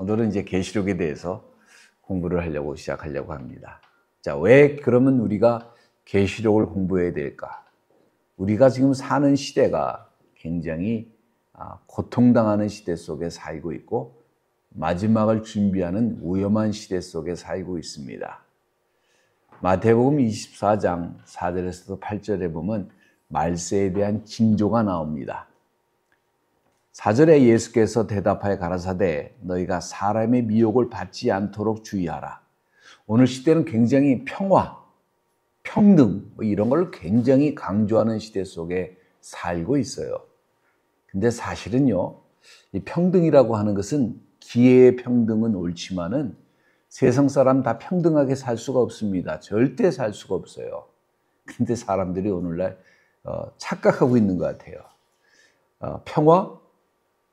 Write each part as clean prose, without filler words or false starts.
오늘은 이제 계시록에 대해서 공부를 시작하려고 합니다. 자, 왜 그러면 우리가 계시록을 공부해야 될까? 우리가 지금 사는 시대가 굉장히 고통당하는 시대 속에 살고 있고 마지막을 준비하는 위험한 시대 속에 살고 있습니다. 마태복음 24장 4절에서도 8절에 보면 말세에 대한 징조가 나옵니다. 4절에 예수께서 대답하여 가라사대 너희가 사람의 미혹을 받지 않도록 주의하라. 오늘 시대는 굉장히 평화, 평등 이런 걸 굉장히 강조하는 시대 속에 살고 있어요. 근데 사실은요, 이 평등이라고 하는 것은 기회의 평등은 옳지만은 세상 사람 다 평등하게 살 수가 없습니다. 절대 살 수가 없어요. 근데 사람들이 오늘날 착각하고 있는 것 같아요.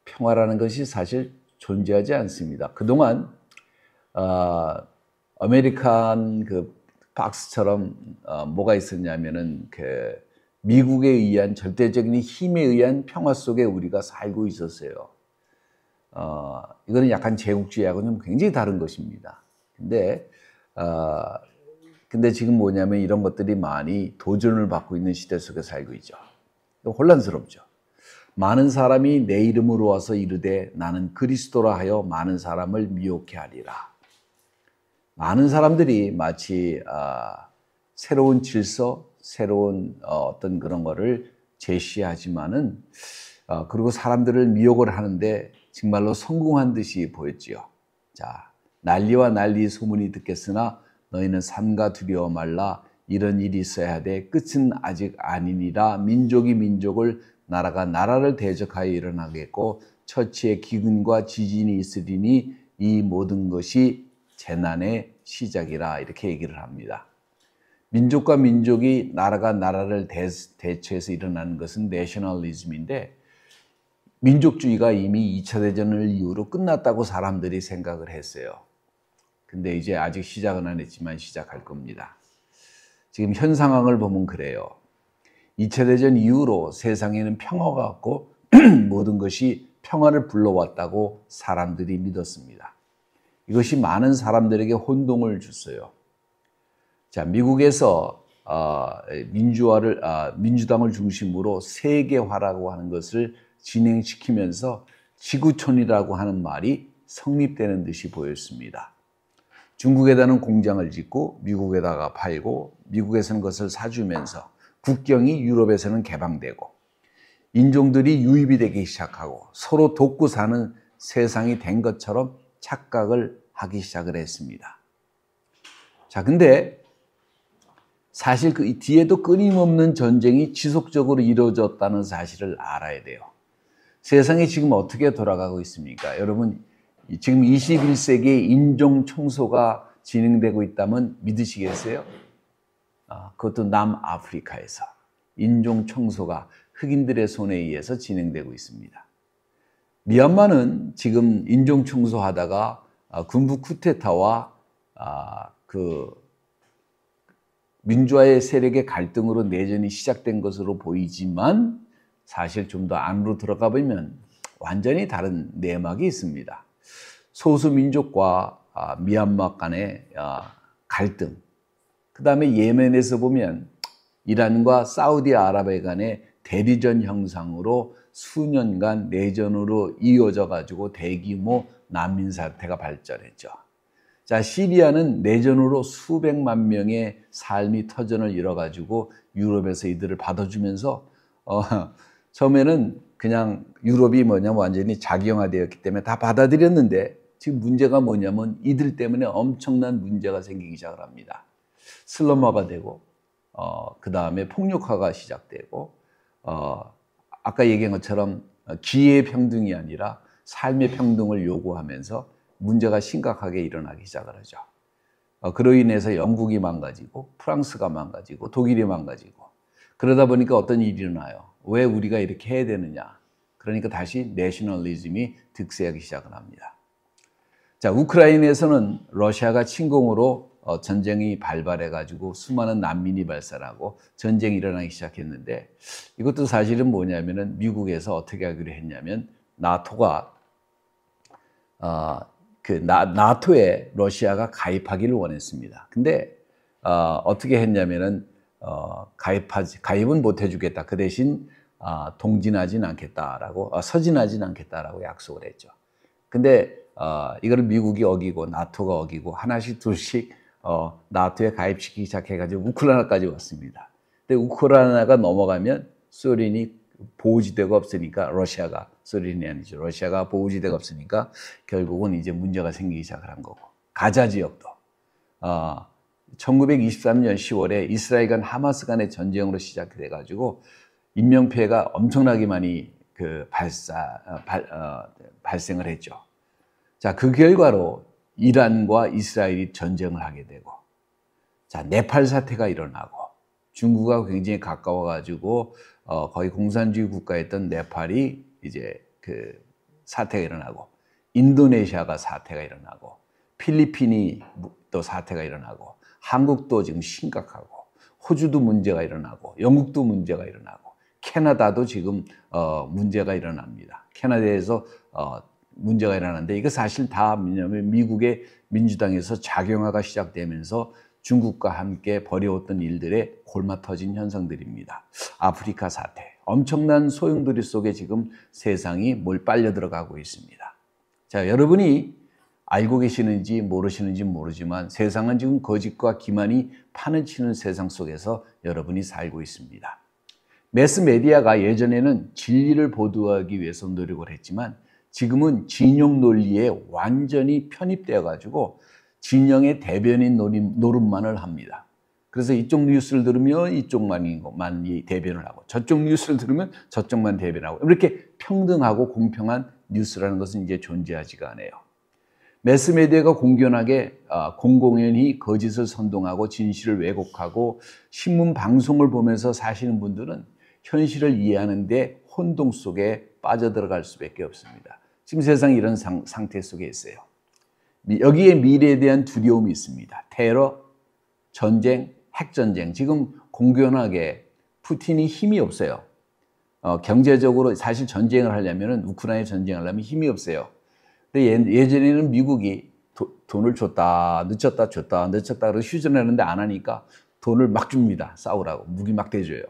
평화라는 것이 사실 존재하지 않습니다. 그동안 아메리칸 그 박스처럼 뭐가 있었냐면은 그 미국에 의한 절대적인 힘에 의한 평화 속에 우리가 살고 있었어요. 이거는 약간 제국주의하고는 굉장히 다른 것입니다. 근데 지금 뭐냐면 이런 것들이 많이 도전을 받고 있는 시대 속에 살고 있죠. 혼란스럽죠. 많은 사람이 내 이름으로 와서 이르되 나는 그리스도라 하여 많은 사람을 미혹해 하리라. 많은 사람들이 마치 새로운 질서, 새로운 어떤 그런 거를 제시하지만은 그리고 사람들을 미혹을 하는데 정말로 성공한 듯이 보였지요. 자, 난리와 난리 소문이 듣겠으나 너희는 삼가 두려워 말라. 이런 일이 있어야 돼. 끝은 아직 아니니라. 민족이 민족을 나라가 나라를 대적하여 일어나겠고 처치에 기근과 지진이 있으리니 이 모든 것이 재난의 시작이라 이렇게 얘기를 합니다. 민족과 민족이 나라가 나라를 대처해서 일어나는 것은 내셔널리즘인데 민족주의가 이미 2차 대전을 이후로 끝났다고 사람들이 생각을 했어요. 근데 이제 아직 시작은 안 했지만 시작할 겁니다. 지금 현 상황을 보면 그래요. 2차 대전 이후로 세상에는 평화가 없고 모든 것이 평화를 불러왔다고 사람들이 믿었습니다. 이것이 많은 사람들에게 혼동을 줬어요. 자, 미국에서 민주당을 중심으로 세계화라고 하는 것을 진행시키면서 지구촌이라고 하는 말이 성립되는 듯이 보였습니다. 중국에다는 공장을 짓고 미국에다가 팔고 미국에서는 그것을 사주면서 국경이 유럽에서는 개방되고 인종들이 유입이 되기 시작하고 서로 돕고 사는 세상이 된 것처럼 착각을 하기 시작을 했습니다. 자, 근데 사실 그 뒤에도 끊임없는 전쟁이 지속적으로 이루어졌다는 사실을 알아야 돼요. 세상이 지금 어떻게 돌아가고 있습니까? 여러분, 지금 21세기에 인종 청소가 진행되고 있다면 믿으시겠어요? 그것도 남아프리카에서 인종 청소가 흑인들의 손에 의해서 진행되고 있습니다. 미얀마는 지금 인종 청소하다가 군부 쿠데타와 그 민주화의 세력의 갈등으로 내전이 시작된 것으로 보이지만 사실 좀 더 안으로 들어가 보면 완전히 다른 내막이 있습니다. 소수 민족과 미얀마 간의 갈등, 그 다음에 예멘에서 보면 이란과 사우디아라비아 간의 대리전 형상으로 수년간 내전으로 이어져 가지고 대규모 난민 사태가 발전했죠. 자, 시리아는 내전으로 수백만 명의 삶이 터전을 잃어가지고 유럽에서 이들을 받아주면서 처음에는 그냥 유럽이 완전히 자기영화되었기 때문에 다 받아들였는데 지금 문제가 뭐냐면 이들 때문에 엄청난 문제가 생기기 시작을 합니다. 슬럼화가 되고 그 다음에 폭력화가 시작되고 아까 얘기한 것처럼 기회의 평등이 아니라 삶의 평등을 요구하면서 문제가 심각하게 일어나기 시작을 하죠. 그로 인해서 영국이 망가지고 프랑스가 망가지고 독일이 망가지고 그러다 보니까 어떤 일이 일어나요. 왜 우리가 이렇게 해야 되느냐. 그러니까 다시 내셔널리즘이 득세하기 시작을 합니다. 자, 우크라이나에서는 러시아가 침공으로 전쟁이 발발해가지고 수많은 난민이 발생하고 전쟁이 일어나기 시작했는데 이것도 사실은 뭐냐면은 미국에서 어떻게 하기로 했냐면 나토가 나토에 러시아가 가입하기를 원했습니다. 근데 어떻게 했냐면은 가입은 못 해주겠다. 그 대신 동진하진 않겠다라고 서진하진 않겠다라고 약속을 했죠. 근데 이거를 미국이 어기고 나토가 어기고 하나씩 둘씩 나토에 가입시키기 시작해가지고 우크라이나까지 왔습니다. 근데 우크라이나가 넘어가면 소련이 보호지대가 없으니까 소련이 아니죠. 러시아가 보호지대가 없으니까 결국은 이제 문제가 생기기 시작을 한 거고. 가자 지역도 1923년 10월에 이스라엘과 하마스 간의 전쟁으로 시작돼가지고 인명피해가 엄청나게 많이 발생을 했죠. 자, 그 결과로 이란과 이스라엘이 전쟁을 하게 되고, 자, 네팔 사태가 일어나고, 중국과 굉장히 가까워가지고 거의 공산주의 국가였던 네팔이 이제 사태가 일어나고, 인도네시아가 사태가 일어나고, 필리핀이 또 사태가 일어나고, 한국도 지금 심각하고, 호주도 문제가 일어나고, 영국도 문제가 일어나고, 캐나다도 지금 문제가 일어납니다. 캐나다에서 문제가 일어나는데 이거 사실 다 뭐냐면 미국의 민주당에서 작용화가 시작되면서 중국과 함께 벌여왔던 일들에 골마 터진 현상들입니다. 아프리카 사태, 엄청난 소용돌이 속에 지금 세상이 빨려 들어가고 있습니다. 자, 여러분이 알고 계시는지 모르시는지 모르지만 세상은 지금 거짓과 기만이 판을 치는 세상 속에서 여러분이 살고 있습니다. 매스메디아가 예전에는 진리를 보도하기 위해서 노력을 했지만 지금은 진영 논리에 완전히 편입되어 가지고 진영의 대변인 노릇만을 합니다. 그래서 이쪽 뉴스를 들으면 이쪽만 대변을 하고 저쪽 뉴스를 들으면 저쪽만 대변하고 이렇게 평등하고 공평한 뉴스라는 것은 이제 존재하지가 않아요. 매스메디아가 공견하게 공공연히 거짓을 선동하고 진실을 왜곡하고 신문 방송을 보면서 사시는 분들은 현실을 이해하는데 혼동 속에 빠져들어갈 수밖에 없습니다. 지금 세상이 이런 상태 속에 있어요. 여기에 미래에 대한 두려움이 있습니다. 테러, 전쟁, 핵전쟁. 지금 공견하게 푸틴이 힘이 없어요. 경제적으로 사실 전쟁을 하려면 우크라이나 전쟁을 하려면 힘이 없어요. 근데 예전에는 미국이 돈을 줬다, 늦췄다, 그래서 휴전하는데 안 하니까 돈을 막 줍니다. 싸우라고. 무기 막 대줘요.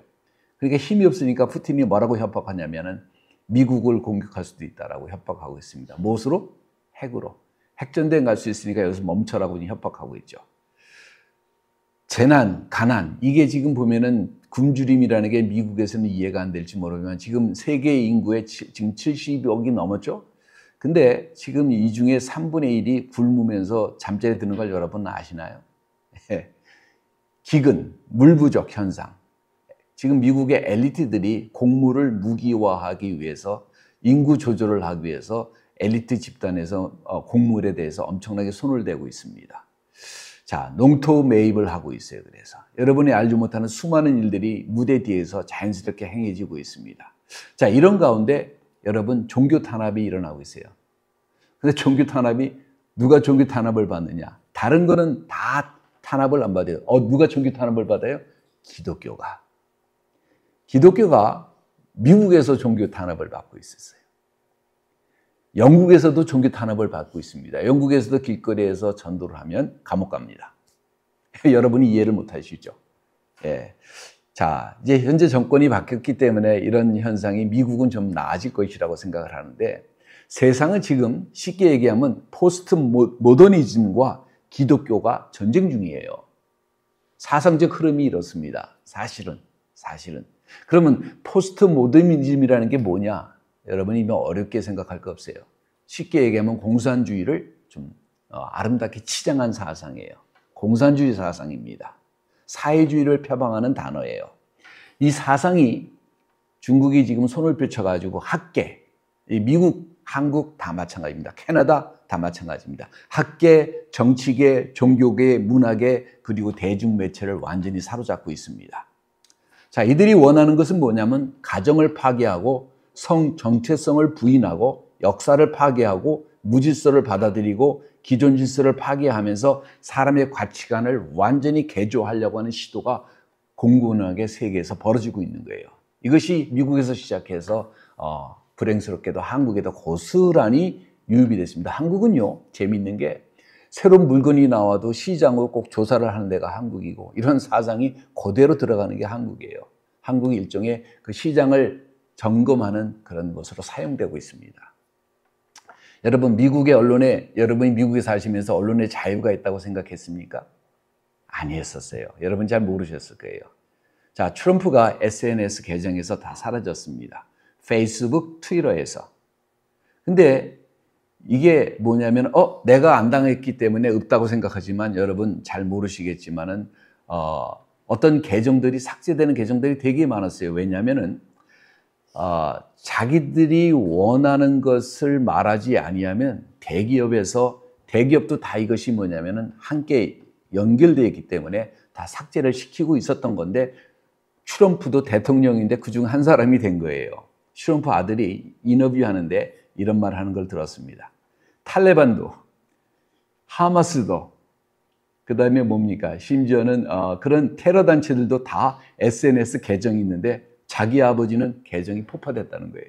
그러니까 힘이 없으니까 푸틴이 뭐라고 협박하냐면은 미국을 공격할 수도 있다라고 협박하고 있습니다. 무엇으로? 핵으로. 핵전쟁 갈 수 있으니까 여기서 멈춰라고 협박하고 있죠. 재난, 가난, 이게 지금 보면은 굶주림이라는 게 미국에서는 이해가 안 될지 모르지만 지금 세계 인구의 지금 70억이 넘었죠? 근데 지금 이 중에 3분의 1이 굶으면서 잠자리에 드는 걸 여러분 아시나요? 기근, 물 부족 현상. 지금 미국의 엘리트들이 곡물을 무기화하기 위해서 인구 조절을 하기 위해서 엘리트 집단에서 곡물에 대해서 엄청나게 손을 대고 있습니다. 자, 농토 매입을 하고 있어요. 그래서 여러분이 알지 못하는 수많은 일들이 무대 뒤에서 자연스럽게 행해지고 있습니다. 자, 이런 가운데 여러분 종교 탄압이 일어나고 있어요. 근데 종교 탄압이 누가 종교 탄압을 받느냐? 다른 거는 다 탄압을 안 받아요. 누가 종교 탄압을 받아요? 기독교가. 기독교가 미국에서 종교 탄압을 받고 있었어요. 영국에서도 종교 탄압을 받고 있습니다. 영국에서도 길거리에서 전도를 하면 감옥 갑니다. 여러분이 이해를 못 하시죠? 예. 자, 이제 현재 정권이 바뀌었기 때문에 이런 현상이 미국은 좀 나아질 것이라고 생각을 하는데 세상은 지금 쉽게 얘기하면 포스트 모더니즘과 기독교가 전쟁 중이에요. 사상적 흐름이 이렇습니다. 사실은. 그러면 포스트 모더니즘이라는 게 뭐냐? 여러분이 어렵게 생각할 거 없어요. 쉽게 얘기하면 공산주의를 좀 아름답게 치장한 사상이에요. 공산주의 사상입니다. 사회주의를 표방하는 단어예요. 이 사상이 중국이 지금 손을 펼쳐가지고 학계, 미국, 한국 다 마찬가지입니다. 캐나다 다 마찬가지입니다. 학계, 정치계, 종교계, 문화계 그리고 대중매체를 완전히 사로잡고 있습니다. 자, 이들이 원하는 것은 뭐냐면 가정을 파괴하고 성 정체성을 부인하고 역사를 파괴하고 무질서를 받아들이고 기존 질서를 파괴하면서 사람의 가치관을 완전히 개조하려고 하는 시도가 공공연하게 세계에서 벌어지고 있는 거예요. 이것이 미국에서 시작해서 불행스럽게도 한국에도 고스란히 유입이 됐습니다. 한국은요, 재미있는 게 새로운 물건이 나와도 시장으로 꼭 조사를 하는 데가 한국이고 이런 사상이 그대로 들어가는 게 한국이에요. 한국이 일종의 그 시장을 점검하는 그런 것으로 사용되고 있습니다. 여러분, 미국의 언론에, 여러분이 미국에 사시면서 언론에 자유가 있다고 생각했습니까? 아니었었어요. 여러분 잘 모르셨을 거예요. 자, 트럼프가 SNS 계정에서 다 사라졌습니다. 페이스북, 트위터에서. 근데 이게 뭐냐면, 내가 안 당했기 때문에 없다고 생각하지만 여러분 잘 모르시겠지만은, 어떤 계정들이 삭제되는 계정들이 되게 많았어요. 왜냐면은, 자기들이 원하는 것을 말하지 아니하면 대기업도 다 이것이 뭐냐면은 함께 연결되어 있기 때문에 다 삭제를 시키고 있었던 건데 트럼프도 대통령인데 그중 한 사람이 된 거예요. 트럼프 아들이 인터뷰하는데 이런 말 하는 걸 들었습니다. 탈레반도, 하마스도, 그 다음에 뭡니까? 심지어는 그런 테러 단체들도 다 SNS 계정이 있는데 자기 아버지는 계정이 폭파됐다는 거예요.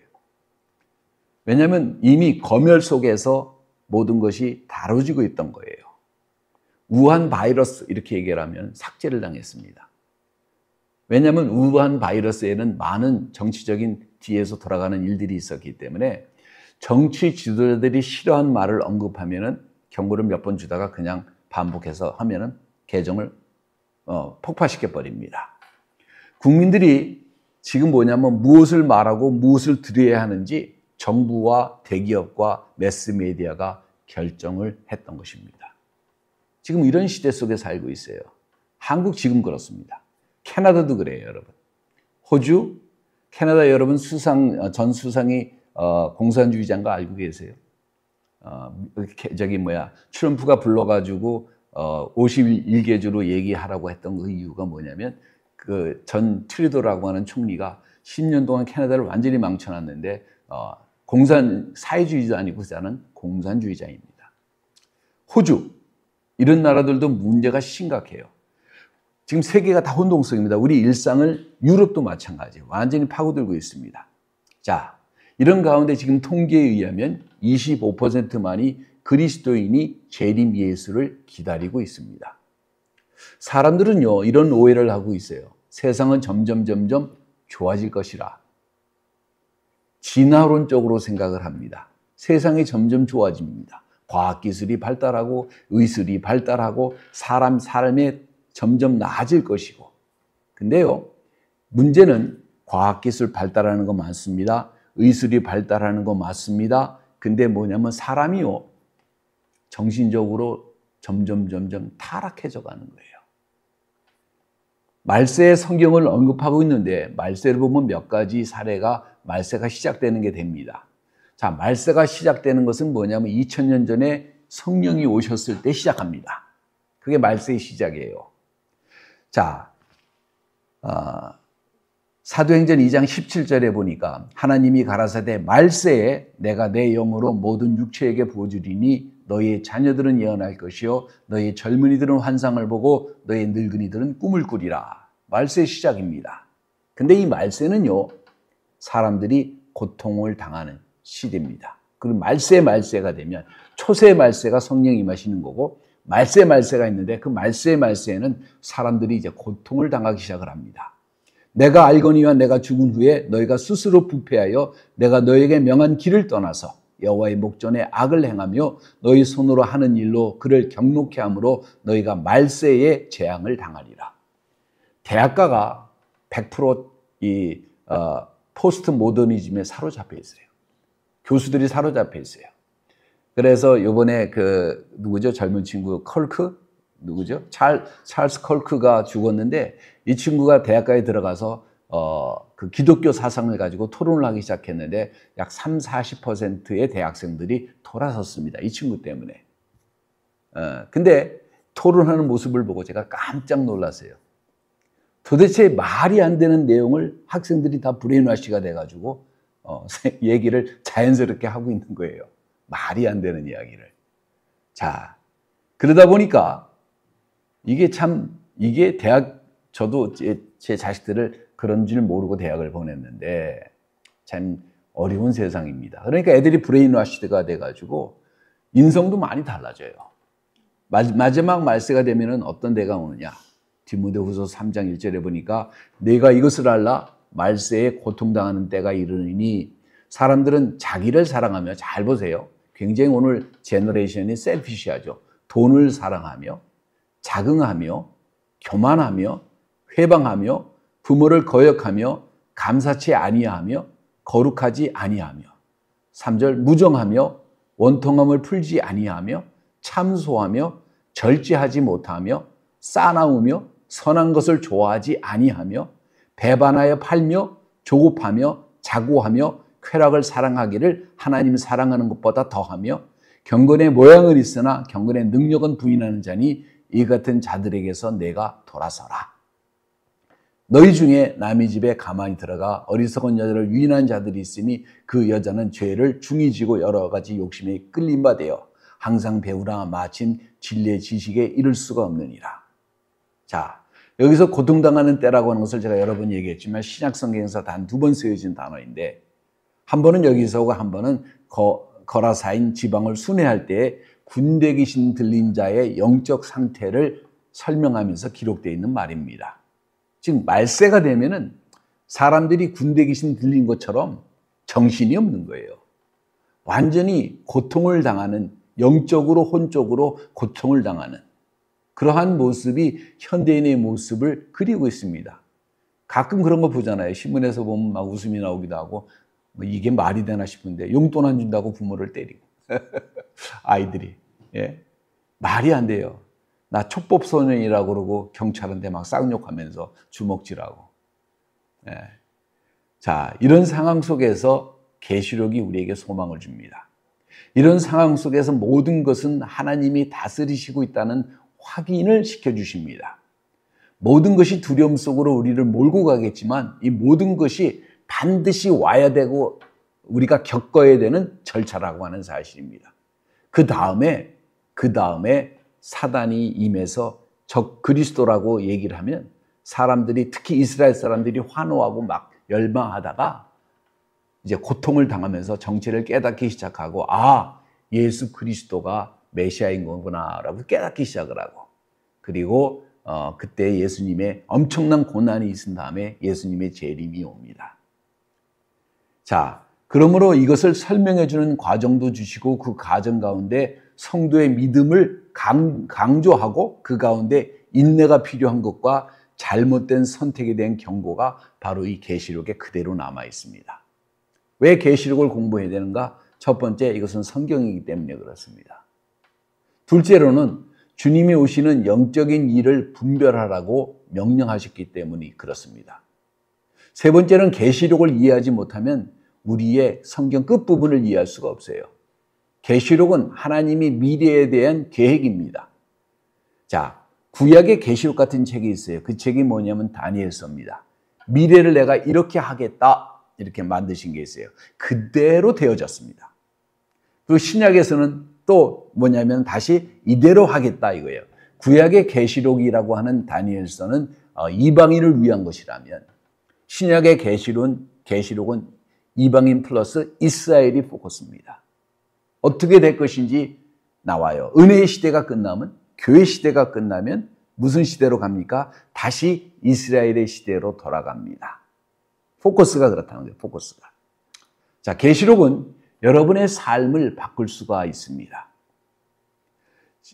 왜냐하면 이미 검열 속에서 모든 것이 다뤄지고 있던 거예요. 우한 바이러스 이렇게 얘기를 하면 삭제를 당했습니다. 왜냐하면 우한 바이러스에는 많은 정치적인 뒤에서 돌아가는 일들이 있었기 때문에 정치 지도자들이 싫어하는 말을 언급하면은 경고를 몇 번 주다가 그냥 반복해서 하면은 계정을 폭파시켜 버립니다. 국민들이 지금 뭐냐면 무엇을 말하고 무엇을 들어야 하는지 정부와 대기업과 매스메디아가 결정을 했던 것입니다. 지금 이런 시대 속에 살고 있어요. 한국 지금 그렇습니다. 캐나다도 그래요, 여러분. 호주, 캐나다 여러분 전 수상이 공산주의자인 거 알고 계세요? 트럼프가 불러가지고 51개주로 얘기하라고 했던 그 이유가 뭐냐면 그 전 트루도라고 하는 총리가 10년 동안 캐나다를 완전히 망쳐놨는데 사회주의자 아니고 그자는 공산주의자입니다. 호주 이런 나라들도 문제가 심각해요. 지금 세계가 다 혼동성입니다. 우리 일상을 유럽도 마찬가지예요. 완전히 파고들고 있습니다. 자, 이런 가운데 지금 통계에 의하면 25%만이 그리스도인이 재림 예수를 기다리고 있습니다. 사람들은요, 이런 오해를 하고 있어요. 세상은 점점 좋아질 것이라. 진화론적으로 생각을 합니다. 세상이 점점 좋아집니다. 과학기술이 발달하고 의술이 발달하고 삶이 점점 나아질 것이고. 근데요, 문제는 과학기술 발달하는 거 맞습니다. 의술이 발달하는 거 맞습니다. 근데 뭐냐면 사람이요, 정신적으로 점점 타락해져 가는 거예요. 말세의 성경을 언급하고 있는데 말세를 보면 몇 가지 사례가 말세가 시작되는 게 됩니다. 자, 말세가 시작되는 것은 뭐냐면 2000년 전에 성령이 오셨을 때 시작합니다. 그게 말세의 시작이에요. 자, 사도행전 2장 17절에 보니까 하나님이 가라사대 말세에 내가 내 영으로 모든 육체에게 부어주리니 너희의 자녀들은 예언할 것이요 너희의 젊은이들은 환상을 보고 너희의 늙은이들은 꿈을 꾸리라. 말세의 시작입니다. 근데 이 말세는요, 사람들이 고통을 당하는 시대입니다. 그리고 말세가 되면 초세 말세가 성령이 임하시는 거고 말세가 있는데 그 말세에는 사람들이 이제 고통을 당하기 시작을 합니다. 내가 알거니와 내가 죽은 후에 너희가 스스로 부패하여 내가 너희에게 명한 길을 떠나서 여호와의 목전에 악을 행하며 너희 손으로 하는 일로 그를 경록케 함으로 너희가 말세에 재앙을 당하리라. 대학가가 100% 포스트 모더니즘에 사로잡혀 있어요. 교수들이 사로잡혀 있어요. 그래서 이번에 젊은 친구 컬크? 누구죠? 찰스 컬크가 죽었는데 이 친구가 대학가에 들어가서 그 기독교 사상을 가지고 토론을 하기 시작했는데 약 30-40%의 대학생들이 돌아섰습니다. 이 친구 때문에. 근데 토론하는 모습을 보고 제가 깜짝 놀랐어요. 도대체 말이 안 되는 내용을 학생들이 다 브레인워시가 돼가지고 얘기를 자연스럽게 하고 있는 거예요. 말이 안 되는 이야기를. 자, 그러다 보니까 이게 저도 제 자식들을 그런 줄 모르고 대학을 보냈는데 참 어려운 세상입니다. 그러니까 애들이 브레인와시드가 돼가지고 인성도 많이 달라져요. 마지막 말세가 되면은 어떤 때가 오느냐. 디모데후서 3장 1절에 보니까 내가 이것을 알라 말세에 고통당하는 때가 이르니 사람들은 자기를 사랑하며, 잘 보세요. 굉장히 오늘 제너레이션이 셀피시하죠. 돈을 사랑하며 자긍하며 교만하며 회방하며 부모를 거역하며 감사치 아니하며 거룩하지 아니하며 3절 무정하며 원통함을 풀지 아니하며 참소하며 절제하지 못하며 싸나우며 선한 것을 좋아하지 아니하며 배반하여 팔며 조급하며 자고하며 쾌락을 사랑하기를 하나님 사랑하는 것보다 더하며 경건의 모양은 있으나 경건의 능력은 부인하는 자니 이 같은 자들에게서 내가 돌아서라. 너희 중에 남의 집에 가만히 들어가 어리석은 여자를 유인한 자들이 있으니 그 여자는 죄를 중히 지고 여러 가지 욕심에 끌린 바 되어 항상 배우라 마침 진리의 지식에 이를 수가 없느니라. 자, 여기서 고통당하는 때라고 하는 것을 제가 여러 번 얘기했지만 신약 성경에서 단 2번 쓰여진 단어인데, 한 번은 여기서 오고 한 번은 거라사인 지방을 순회할 때에 군대 귀신 들린 자의 영적 상태를 설명하면서 기록되어 있는 말입니다. 즉 말세가 되면은 사람들이 군대 귀신 들린 것처럼 정신이 없는 거예요. 완전히 고통을 당하는, 영적으로 혼적으로 고통을 당하는 그러한 모습이 현대인의 모습을 그리고 있습니다. 가끔 그런 거 보잖아요. 신문에서 보면 막 웃음이 나오기도 하고, 뭐 이게 말이 되나 싶은데 용돈 안 준다고 부모를 때리고 아이들이, 예? 말이 안 돼요. 나 촉법소년이라고 그러고 경찰한테 막 쌍욕하면서 주먹질하고. 예. 자, 이런 상황 속에서 계시록이 우리에게 소망을 줍니다. 이런 상황 속에서 모든 것은 하나님이 다스리시고 있다는 확인을 시켜주십니다. 모든 것이 두려움 속으로 우리를 몰고 가겠지만 이 모든 것이 반드시 와야 되고 우리가 겪어야 되는 절차라고 하는 사실입니다. 그 다음에 사단이 임해서 적 그리스도라고 얘기를 하면 사람들이, 특히 이스라엘 사람들이 환호하고 막 열망하다가 이제 고통을 당하면서 정체를 깨닫기 시작하고, 아, 예수 그리스도가 메시아인 거구나라고 깨닫기 시작을 하고, 그리고 그때 예수님의 엄청난 고난이 있은 다음에 예수님의 재림이 옵니다. 자, 그러므로 이것을 설명해 주는 과정도 주시고 그 과정 가운데 성도의 믿음을 강조하고 그 가운데 인내가 필요한 것과 잘못된 선택에 대한 경고가 바로 이 계시록에 그대로 남아 있습니다. 왜 계시록을 공부해야 되는가? 첫 번째, 이것은 성경이기 때문에 그렇습니다. 둘째로는 주님이 오시는 영적인 일을 분별하라고 명령하셨기 때문에 그렇습니다. 세 번째는 계시록을 이해하지 못하면 우리의 성경 끝부분을 이해할 수가 없어요. 계시록은 하나님이 미래에 대한 계획입니다. 자, 구약의 계시록 같은 책이 있어요. 그 책이 뭐냐면 다니엘서입니다. 미래를 내가 이렇게 하겠다, 이렇게 만드신 게 있어요. 그대로 되어졌습니다. 그리고 신약에서는 또 뭐냐면 다시 이대로 하겠다 이거예요. 구약의 계시록이라고 하는 다니엘서는 이방인을 위한 것이라면 신약의 계시록은 이방인 플러스 이스라엘이 포커스입니다. 어떻게 될 것인지 나와요. 은혜의 시대가 끝나면, 교회 시대가 끝나면 무슨 시대로 갑니까? 다시 이스라엘의 시대로 돌아갑니다. 포커스가 그렇다는 거예요. 포커스가. 자, 계시록은 여러분의 삶을 바꿀 수가 있습니다.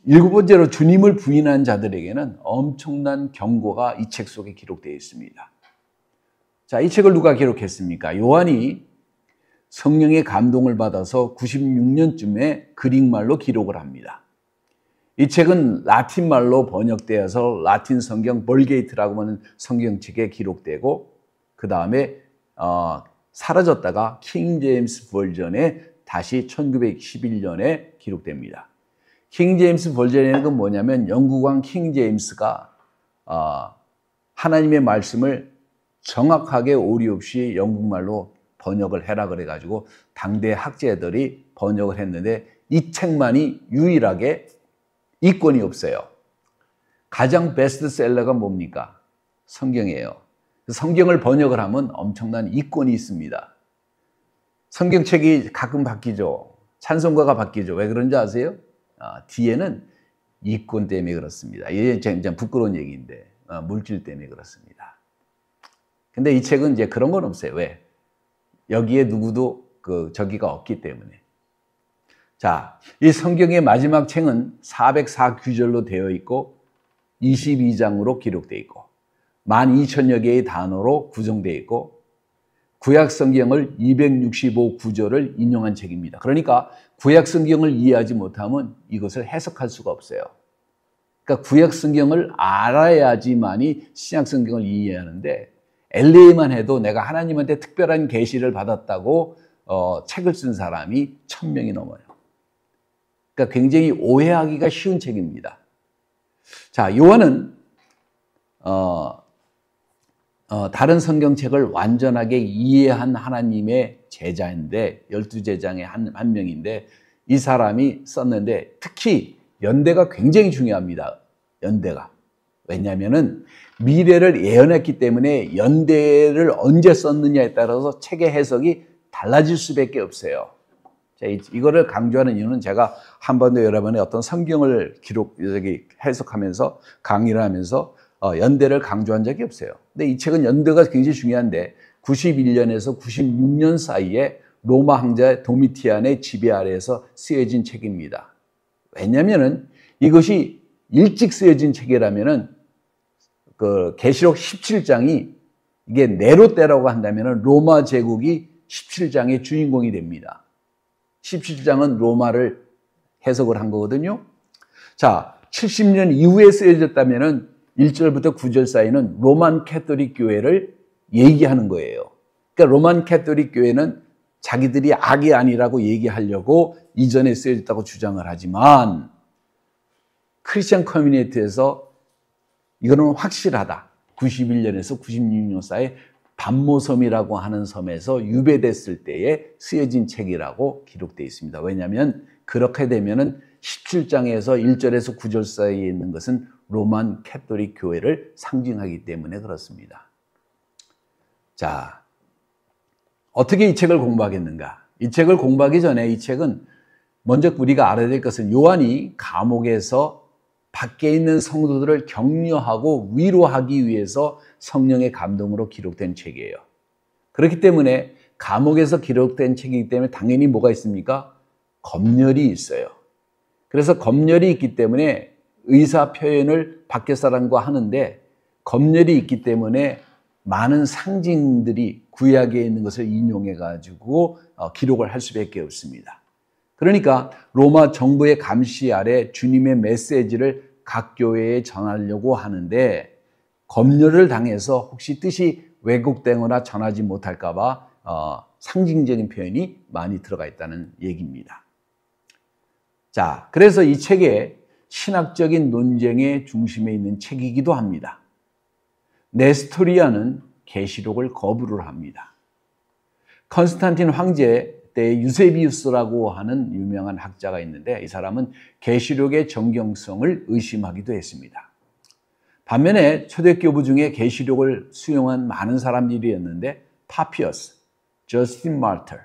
7번째로 주님을 부인한 자들에게는 엄청난 경고가 이 책 속에 기록되어 있습니다. 자, 이 책을 누가 기록했습니까? 요한이 성령의 감동을 받아서 96년쯤에 그릭말로 기록을 합니다. 이 책은 라틴말로 번역되어서 라틴 성경 벌게이트라고 하는 성경책에 기록되고 그 다음에 사라졌다가 킹 제임스 버전에 다시 1911년에 기록됩니다. 킹 제임스 버전에는 뭐냐면 영국왕 킹 제임스가 하나님의 말씀을 정확하게 오류 없이 영국말로 번역을 해라 그래가지고 당대 학자들이 번역을 했는데 이 책만이 유일하게 이권이 없어요. 가장 베스트셀러가 뭡니까? 성경이에요. 성경을 번역을 하면 엄청난 이권이 있습니다. 성경책이 가끔 바뀌죠. 찬송가가 바뀌죠. 왜 그런지 아세요? 뒤에는 이권 때문에 그렇습니다. 이게 진짜 부끄러운 얘기인데 물질 때문에 그렇습니다. 근데 이 책은 이제 그런 건 없어요. 왜? 여기에 누구도 저기가 없기 때문에. 자, 이 성경의 마지막 책은 404구절로 되어 있고 22장으로 기록되어 있고 12,000여 개의 단어로 구성되어 있고 구약 성경을 265구절을 인용한 책입니다. 그러니까 구약 성경을 이해하지 못하면 이것을 해석할 수가 없어요. 그러니까 구약 성경을 알아야지만이 신약 성경을 이해하는데 LA만 해도 내가 하나님한테 특별한 계시를 받았다고 책을 쓴 사람이 1000명이 넘어요. 그러니까 굉장히 오해하기가 쉬운 책입니다. 자, 요한은 다른 성경책을 완전하게 이해한 하나님의 제자인데 12제자의 한 명인데 이 사람이 썼는데 특히 연대가 굉장히 중요합니다. 연대가. 왜냐하면 미래를 예언했기 때문에 연대를 언제 썼느냐에 따라서 책의 해석이 달라질 수밖에 없어요. 자, 이거를 강조하는 이유는 제가 한 번도 여러분의 어떤 성경을 해석하면서 강의를 하면서 연대를 강조한 적이 없어요. 근데 이 책은 연대가 굉장히 중요한데 91년에서 96년 사이에 로마 황제 도미티안의 지배 아래에서 쓰여진 책입니다. 왜냐하면 이것이 일찍 쓰여진 책이라면은 계시록 17장이 이게 네로 때라고 한다면은 로마 제국이 17장의 주인공이 됩니다. 17장은 로마를 해석을 한 거거든요. 자, 70년 이후에 쓰여졌다면은 1절부터 9절 사이는 로만 캐토릭 교회를 얘기하는 거예요. 그러니까 로만 캐토릭 교회는 자기들이 악이 아니라고 얘기하려고 이전에 쓰여졌다고 주장을 하지만 크리스천 커뮤니티에서 이거는 확실하다. 91년에서 96년 사이에 반모섬이라고 하는 섬에서 유배됐을 때에 쓰여진 책이라고 기록되어 있습니다. 왜냐하면 그렇게 되면은 17장에서 1절에서 9절 사이에 있는 것은 로만 캐토릭 교회를 상징하기 때문에 그렇습니다. 자, 어떻게 이 책을 공부하겠는가? 이 책을 공부하기 전에 이 책은 먼저 우리가 알아야 될 것은 요한이 감옥에서 밖에 있는 성도들을 격려하고 위로하기 위해서 성령의 감동으로 기록된 책이에요. 그렇기 때문에 감옥에서 기록된 책이기 때문에 당연히 뭐가 있습니까? 검열이 있어요. 그래서 검열이 있기 때문에 의사 표현을 밖의 사람과 하는데 검열이 있기 때문에 많은 상징들이 구약에 있는 것을 인용해 가지고 기록을 할 수밖에 없습니다. 그러니까 로마 정부의 감시 아래 주님의 메시지를 각 교회에 전하려고 하는데 검열을 당해서 혹시 뜻이 왜곡되거나 전하지 못할까 봐 상징적인 표현이 많이 들어가 있다는 얘기입니다. 자, 그래서 이 책에 신학적인 논쟁의 중심에 있는 책이기도 합니다. 네스토리아는 계시록을 거부를 합니다. 컨스탄틴 황제 때 유세비우스라고 하는 유명한 학자가 있는데 이 사람은 계시록의 정경성을 의심하기도 했습니다. 반면에 초대교부 중에 계시록을 수용한 많은 사람들이었는데 파피어스, 저스틴 마르터,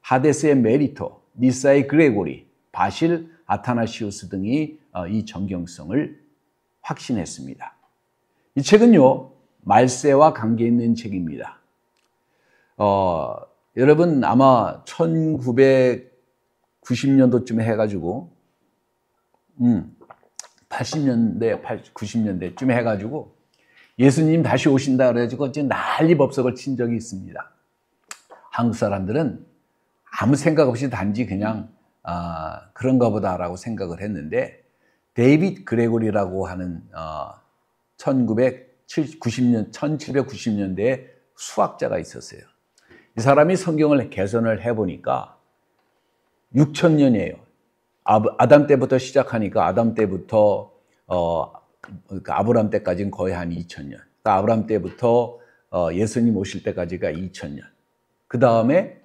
하데스의 메리토, 니사의 그레고리, 바실, 아타나시우스 등이 이 정경성을 확신했습니다. 이 책은요, 말세와 관계 있는 책입니다. 여러분 아마 1990년도쯤에 해가지고 80년대, 90년대쯤에 해가지고 예수님 다시 오신다 그래가지고 지금 난리 법석을 친 적이 있습니다. 한국 사람들은 아무 생각 없이 단지 그냥 그런가 보다라고 생각을 했는데 데이빗 그레고리라고 하는 1790년대에 수학자가 있었어요. 이 사람이 성경을 개선을 해보니까 6000년이에요. 아담 때부터 시작하니까 아담 때부터 아브람 때까지는 거의 한 2000년. 아브람 때부터 예수님 오실 때까지가 2000년. 그 다음에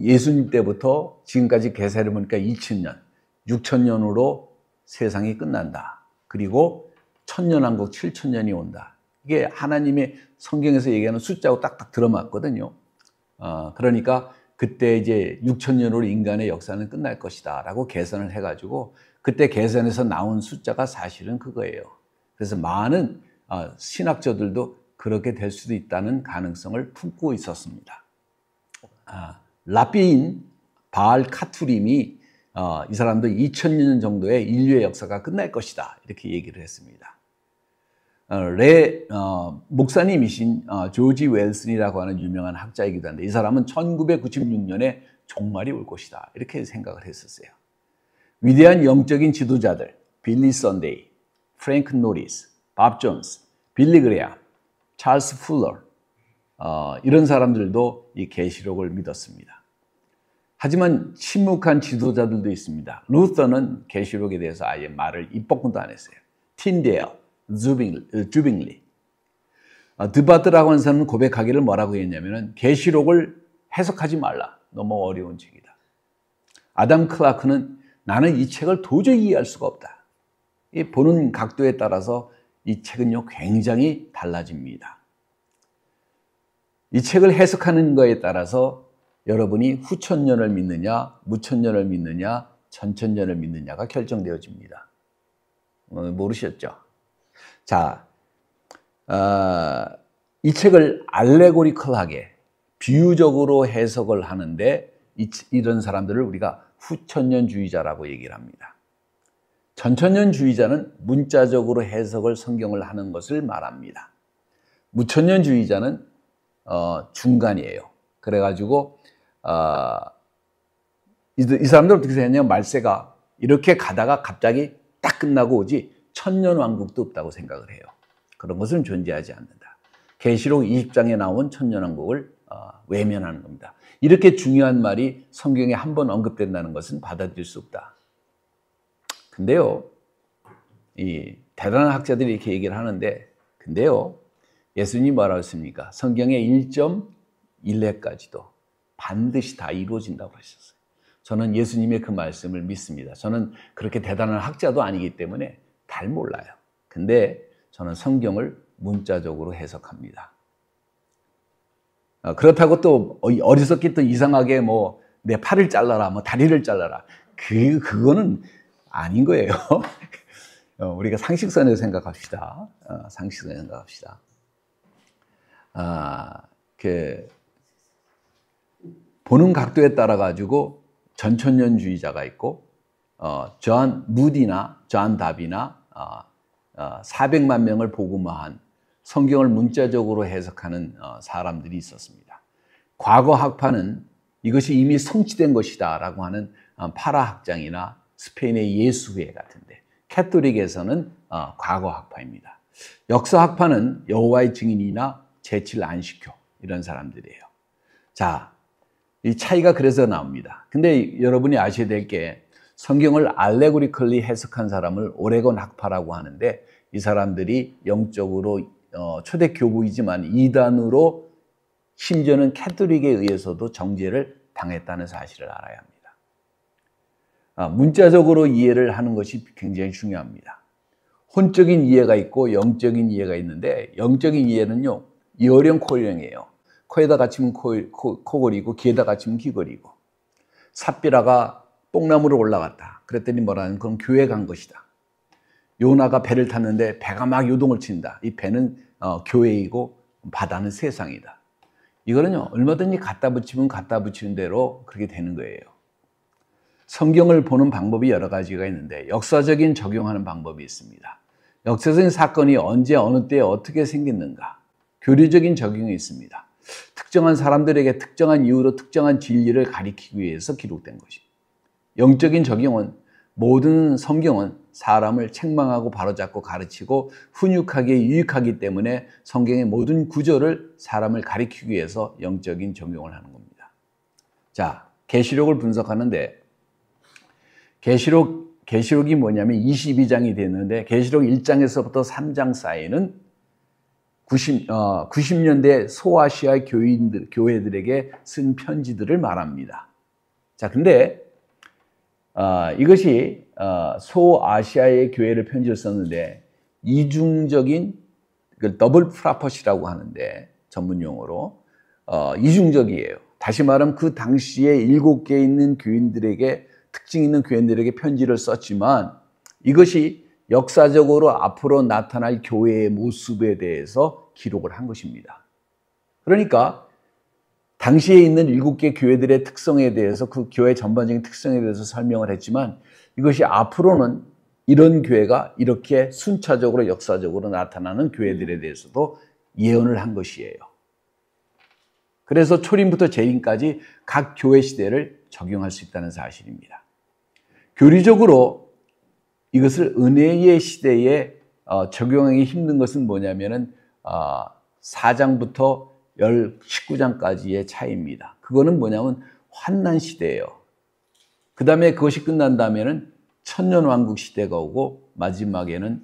예수님 때부터 지금까지 계산해 보니까 2000년. 6000년으로 세상이 끝난다. 그리고 천년왕국 7000년이 온다. 이게 하나님의 성경에서 얘기하는 숫자고 딱딱 들어맞거든요. 그러니까 그때 이제 6,000년으로 인간의 역사는 끝날 것이다 라고 계산을 해가지고 그때 계산해서 나온 숫자가 사실은 그거예요. 그래서 많은 신학자들도 그렇게 될 수도 있다는 가능성을 품고 있었습니다. 라비인 바알 카투림이 이 사람도 2000년 정도의 인류의 역사가 끝날 것이다 이렇게 얘기를 했습니다. 목사님이신 조지 웰슨이라고 하는 유명한 학자이기도 한데 이 사람은 1996년에 종말이 올 것이다 이렇게 생각을 했었어요. 위대한 영적인 지도자들 빌리 선데이, 프랭크 노리스, 밥 존스, 빌리 그레암, 찰스 풀러 이런 사람들도 이 계시록을 믿었습니다. 하지만 침묵한 지도자들도 있습니다. 루터는 계시록에 대해서 아예 말을 입버금도 안 했어요. 틴데일, 주빙리. 드바드라고 하는 사람은 고백하기를 뭐라고 했냐면은 계시록을 해석하지 말라. 너무 어려운 책이다. 아담 클라크는 나는 이 책을 도저히 이해할 수가 없다. 이 보는 각도에 따라서 이 책은요 굉장히 달라집니다. 이 책을 해석하는 거에 따라서 여러분이 후천년을 믿느냐, 무천년을 믿느냐, 전천년을 믿느냐가 결정되어집니다. 모르셨죠? 자, 이 책을 알레고리컬하게 비유적으로 해석을 하는데 이런 사람들을 우리가 후천년주의자라고 얘기를 합니다. 전천년주의자는 문자적으로 해석을 성경을 하는 것을 말합니다. 무천년주의자는 중간이에요. 그래가지고 이 사람들 어떻게 생각하냐면 말세가 이렇게 가다가 갑자기 딱 끝나고 오지 천년왕국도 없다고 생각을 해요. 그런 것은 존재하지 않는다. 계시록 20장에 나온 천년왕국을 외면하는 겁니다. 이렇게 중요한 말이 성경에 한 번 언급된다는 것은 받아들일 수 없다. 근데요, 이 대단한 학자들이 이렇게 얘기를 하는데, 근데요, 예수님이 뭐라고 했습니까? 성경의 1.1회까지도 반드시 다 이루어진다고 하셨어요. 저는 예수님의 그 말씀을 믿습니다. 저는 그렇게 대단한 학자도 아니기 때문에 잘 몰라요. 근데 저는 성경을 문자적으로 해석합니다. 그렇다고 또 어리석게 또 이상하게 뭐 내 팔을 잘라라, 뭐 다리를 잘라라. 그거는 아닌 거예요. 우리가 상식선에서 생각합시다. 상식선에서 생각합시다. 보는 각도에 따라 가지고 전천년주의자가 있고, 존 무디나 존 다비나 400만 명을 복음화한 성경을 문자적으로 해석하는 사람들이 있었습니다. 과거 학파는 이것이 이미 성취된 것이다 라고 하는 파라 학장이나 스페인의 예수회 같은데, 캐톨릭에서는 과거 학파입니다. 역사 학파는 여호와의 증인이나 제7 안식교 이런 사람들이에요. 자, 이 차이가 그래서 나옵니다. 근데 여러분이 아셔야 될 게 성경을 알레고리컬리 해석한 사람을 오레곤 학파라고 하는데, 이 사람들이 영적으로 초대 교부이지만 이단으로 심지어는 캐톨릭에 의해서도 정죄를 당했다는 사실을 알아야 합니다. 문자적으로 이해를 하는 것이 굉장히 중요합니다. 혼적인 이해가 있고 영적인 이해가 있는데, 영적인 이해는요 이어령 코령이에요. 코에다 갇히면 코걸이고 귀에다 갇히면 귀걸이고. 삽비라가 뽕나무로 올라갔다. 그랬더니 뭐라는, 그럼 교회 간 것이다. 요나가 배를 탔는데 배가 막 요동을 친다. 이 배는 교회이고 바다는 세상이다. 이거는요 얼마든지 갖다 붙이면 갖다 붙이는 대로 그렇게 되는 거예요. 성경을 보는 방법이 여러 가지가 있는데 역사적인 적용하는 방법이 있습니다. 역사적인 사건이 언제 어느 때에 어떻게 생겼는가, 교리적인 적용이 있습니다. 특정한 사람들에게 특정한 이유로 특정한 진리를 가리키기 위해서 기록된 것입니다. 영적인 적용은 모든 성경은 사람을 책망하고 바로잡고 가르치고 훈육하기에 유익하기 때문에 성경의 모든 구조를 사람을 가리키기 위해서 영적인 적용을 하는 겁니다. 자, 계시록을 분석하는데 계시록이 뭐냐면 22장이 되는데 계시록 1장에서부터 3장 사이는 90년대 소아시아 교회들에게 쓴 편지들을 말합니다. 자, 근데 이것이 소아시아의 교회를 편지를 썼는데 이중적인 더블 프라퍼시라고 하는데 전문 용어로 이중적이에요. 다시 말하면 그 당시에 7개 있는 교인들에게, 특징 있는 교인들에게 편지를 썼지만 이것이 역사적으로 앞으로 나타날 교회의 모습에 대해서 기록을 한 것입니다. 그러니까 당시에 있는 7개 교회들의 특성에 대해서, 그 교회 전반적인 특성에 대해서 설명을 했지만 이것이 앞으로는 이런 교회가 이렇게 순차적으로 역사적으로 나타나는 교회들에 대해서도 예언을 한 것이에요. 그래서 초림부터 재림까지 각 교회 시대를 적용할 수 있다는 사실입니다. 교리적으로 이것을 은혜의 시대에 적용하기 힘든 것은 뭐냐면은 4장부터 19장까지의 차이입니다. 그거는 뭐냐면 환난 시대예요. 그 다음에 그것이 끝난다면은 천년왕국 시대가 오고, 마지막에는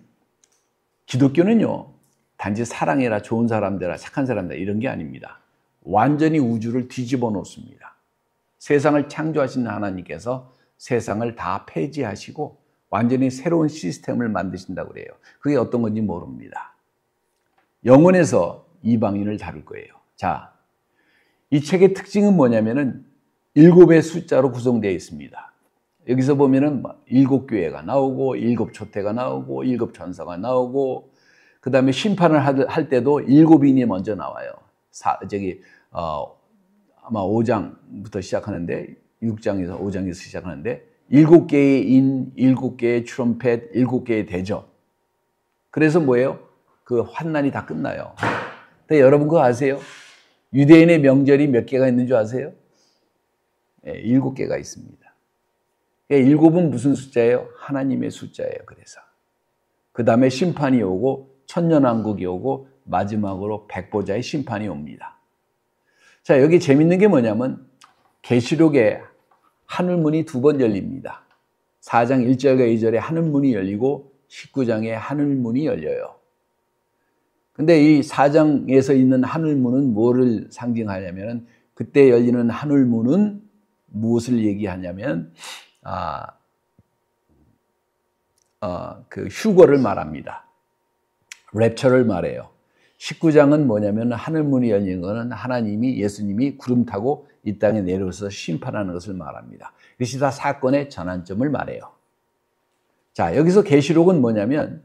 기독교는요, 단지 사랑해라, 좋은 사람들아, 착한 사람들 이런 게 아닙니다. 완전히 우주를 뒤집어 놓습니다. 세상을 창조하신 하나님께서 세상을 다 폐지하시고 완전히 새로운 시스템을 만드신다고 그래요. 그게 어떤 건지 모릅니다. 영혼에서 이방인을 다룰 거예요. 자, 이 책의 특징은 뭐냐면은 7의 숫자로 구성되어 있습니다. 여기서 보면은 7교회가 나오고 7조태가 나오고 7천사가 나오고, 그 다음에 심판을 할 때도 7인이 먼저 나와요. 아마 5장부터 시작하는데, 6장에서 5장에서 시작하는데 7개의 인, 7개의 트럼펫, 7개의 대접. 그래서 뭐예요? 그 환난이 다 끝나요. 근데 여러분 그거 아세요? 유대인의 명절이 몇 개가 있는 줄 아세요? 네, 7개가 있습니다. 7은 무슨 숫자예요? 하나님의 숫자예요. 그래서 그 다음에 심판이 오고 천년왕국이 오고 마지막으로 백보자의 심판이 옵니다. 자, 여기 재밌는 게 뭐냐면 계시록에 하늘문이 2번 열립니다. 4장 1절과 2절에 하늘문이 열리고 19장에 하늘문이 열려요. 근데 이 4장에서 있는 하늘문은 뭐를 상징하냐면, 그때 열리는 하늘문은 무엇을 얘기하냐면 그 휴거를 말합니다. 랩처를 말해요. 19장은 뭐냐면 하늘문이 열리는 것은 하나님이, 예수님이 구름 타고 이 땅에 내려오셔서 심판하는 것을 말합니다. 이것이 다 사건의 전환점을 말해요. 자, 여기서 계시록은 뭐냐면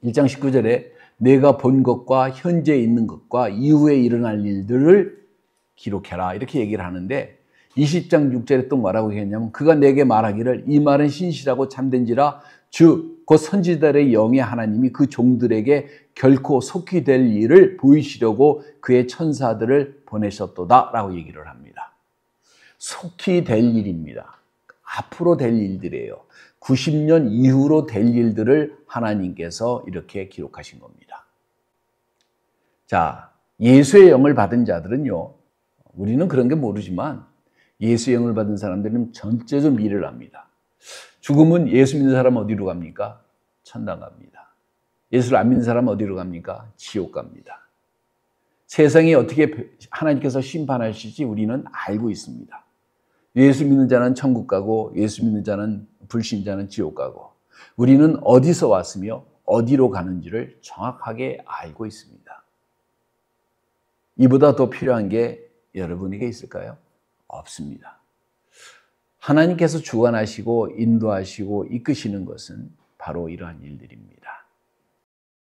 1장 19절에 내가 본 것과 현재 있는 것과 이후에 일어날 일들을 기록해라 이렇게 얘기를 하는데, 20장 6절에 또 뭐라고 했냐면 그가 내게 말하기를 이 말은 신실하고 참된지라 즉 곧 선지자들의 영의 하나님이 그 종들에게 결코 속히 될 일을 보이시려고 그의 천사들을 보내셨도다 라고 얘기를 합니다. 속히 될 일입니다. 앞으로 될 일들이에요. 90년 이후로 될 일들을 하나님께서 이렇게 기록하신 겁니다. 자, 예수의 영을 받은 자들은요, 우리는 그런 게 모르지만 예수의 영을 받은 사람들은 전적으로 미래를 압니다. 죽으면 예수 믿는 사람은 어디로 갑니까? 천당 갑니다. 예수를 안 믿는 사람은 어디로 갑니까? 지옥 갑니다. 세상이 어떻게 하나님께서 심판하실지 우리는 알고 있습니다. 예수 믿는 자는 천국 가고 예수 믿는 자는, 불신자는 지옥 가고, 우리는 어디서 왔으며 어디로 가는지를 정확하게 알고 있습니다. 이보다 더 필요한 게 여러분에게 있을까요? 없습니다. 하나님께서 주관하시고 인도하시고 이끄시는 것은 바로 이러한 일들입니다.